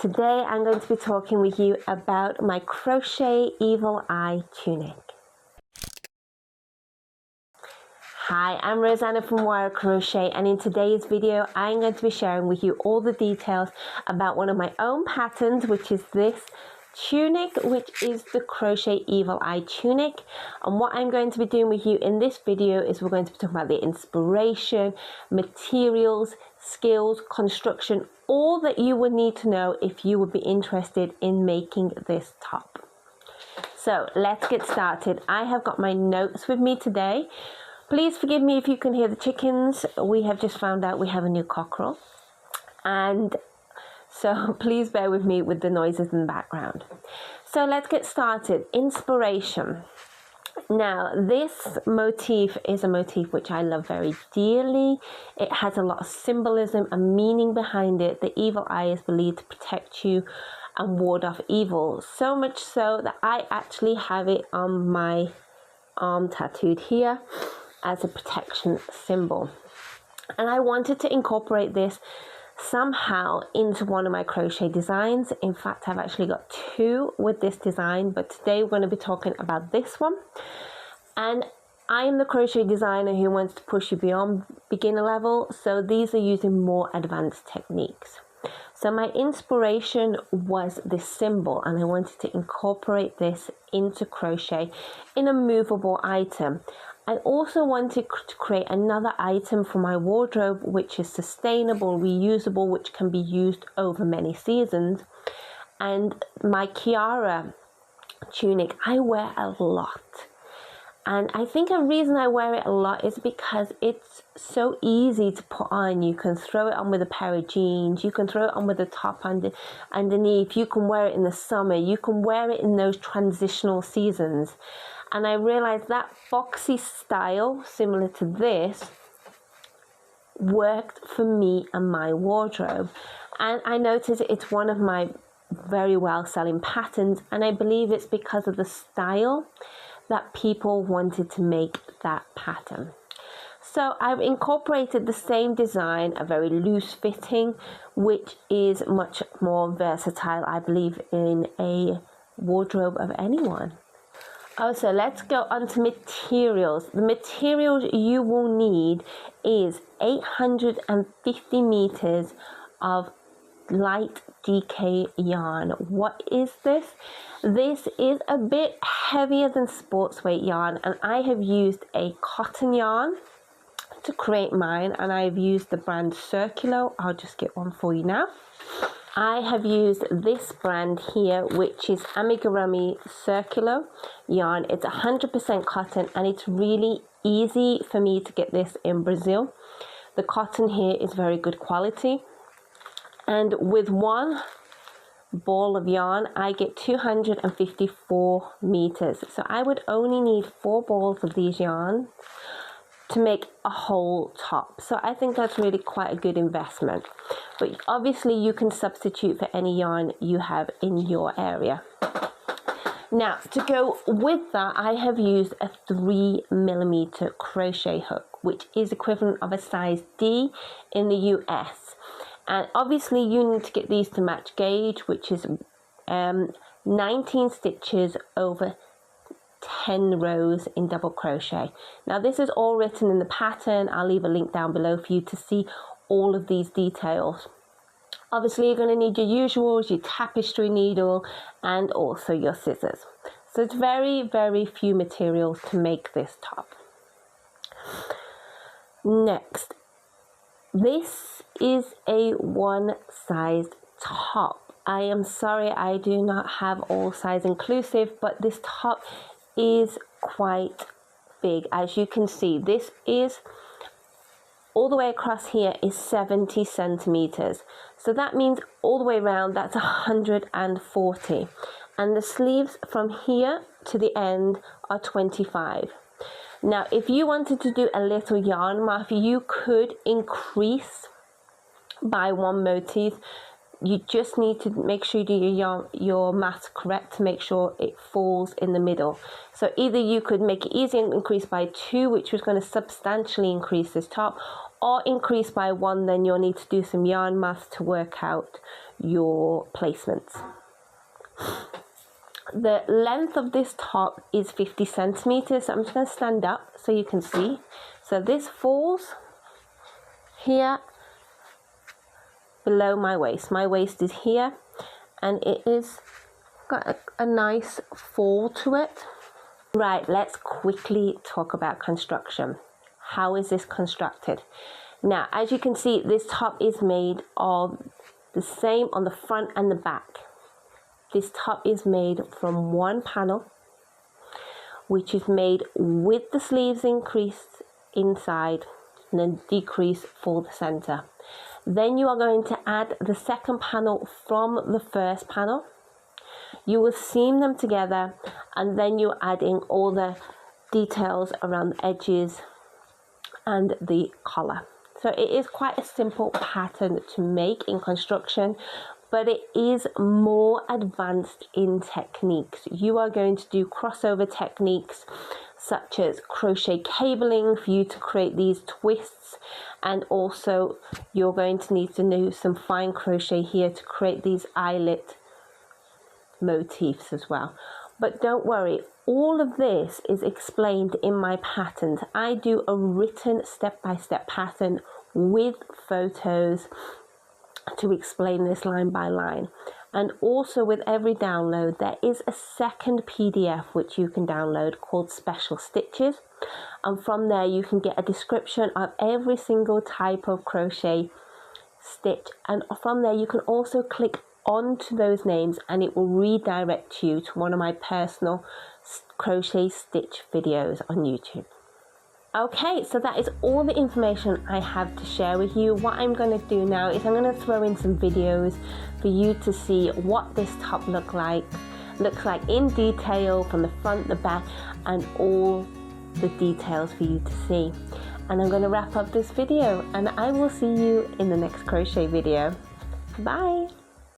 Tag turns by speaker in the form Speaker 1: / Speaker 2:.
Speaker 1: Today I'm going to be talking with you about my crochet Evil Eye tunic. Hi, I'm Rosanna from Moara Crochet, and in today's video I'm going to be sharing with you all the details about one of my own patterns, which is this tunic, which is the crochet Evil Eye tunic. And what I'm going to be doing with you in this video is we're going to be talking about the inspiration, materials, skills, construction, all that you would need to know if you would be interested in making this top. So let's get started. I have got my notes with me today. Please forgive me if you can hear the chickens. We have just found out we have a new cockerel, and so please bear with me with the noises in the background. So let's get started. Inspiration. Now, this motif is a motif which I love very dearly. It has a lot of symbolism and meaning behind it. The evil eye is believed to protect you and ward off evil. So much so that I actually have it on my arm tattooed here as a protection symbol. And I wanted to incorporate this somehow into one of my crochet designs. In fact, I've actually got two with this design, but today we're going to be talking about this one. And I am the crochet designer who wants to push you beyond beginner level, so these are using more advanced techniques. So my inspiration was this symbol, and I wanted to incorporate this into crochet in a movable item. I also wanted to create another item for my wardrobe which is sustainable, reusable, which can be used over many seasons. And my Kiara tunic I wear a lot, and I think a reason I wear it a lot is because it's so easy to put on. You can throw it on with a pair of jeans, you can throw it on with a top underneath, you can wear it in the summer, you can wear it in those transitional seasons. And I realized that boxy style, similar to this, worked for me and my wardrobe. And I noticed it's one of my very well selling patterns, and I believe it's because of the style that people wanted to make that pattern. So I've incorporated the same design, a very loose fitting, which is much more versatile, I believe, in a wardrobe of anyone. Also, let's go on to materials. The materials you will need is 850 meters of light DK yarn. What is this? This is a bit heavier than sports weight yarn, and I have used a cotton yarn to create mine, and I've used the brand Circulo. I'll just get one for you now. I have used this brand here, which is Amigurumi Circulo yarn. It's 100% cotton, and it's really easy for me to get this in Brazil. The cotton here is very good quality, and with one ball of yarn I get 254 meters. So I would only need 4 balls of these yarn to make a whole top. So I think that's really quite a good investment. But obviously you can substitute for any yarn you have in your area. Now, to go with that, I have used a 3mm crochet hook, which is equivalent of a size D in the US. And obviously you need to get these to match gauge, which is 19 stitches over 10 rows in double crochet. Now, this is all written in the pattern. I'll leave a link down below for you to see all of these details. Obviously you're going to need your usuals, your tapestry needle, and also your scissors. So it's very, very few materials to make this top. Next, this is a one-sized top. I am sorry I do not have all size inclusive, but this top is quite big. As you can see, this is all the way across here is 70 centimeters. So that means all the way around that's 140. And the sleeves from here to the end are 25. Now, if you wanted to do a little yarn mark, you could increase by one motif. You just need to make sure you do your maths correct to make sure it falls in the middle. So either you could make it easy and increase by 2, which was going to substantially increase this top, or increase by 1, then you'll need to do some yarn math to work out your placements. The length of this top is 50 centimeters. So I'm just going to stand up so you can see. So this falls here below my waist. My waist is here, and it is got a nice fall to it. Right, let's quickly talk about construction. How is this constructed? Now, as you can see, this top is made of the same on the front and the back. This top is made from one panel, which is made with the sleeves increased inside and then decrease for the center. Then you are going to add the second panel from the first panel. You will seam them together, and then you're adding all the details around the edges and the collar. So it is quite a simple pattern to make in construction, but it is more advanced in techniques. You are going to do crossover techniques such as crochet cabling for you to create these twists, and also you're going to need to do some fine crochet here to create these eyelet motifs as well. But don't worry, all of this is explained in my patterns. I do a written step-by-step pattern with photos to explain this line by line. And also with every download, there is a second PDF which you can download called Special Stitches. And from there you can get a description of every single type of crochet stitch. And from there you can also click onto those names, and it will redirect you to one of my personal crochet stitch videos on YouTube. Okay, so that is all the information I have to share with you. What I'm going to do now is I'm going to throw in some videos for you to see what this top looks like in detail from the front, the back, and all the details for you to see. And I'm going to wrap up this video, and I will see you in the next crochet video. Bye!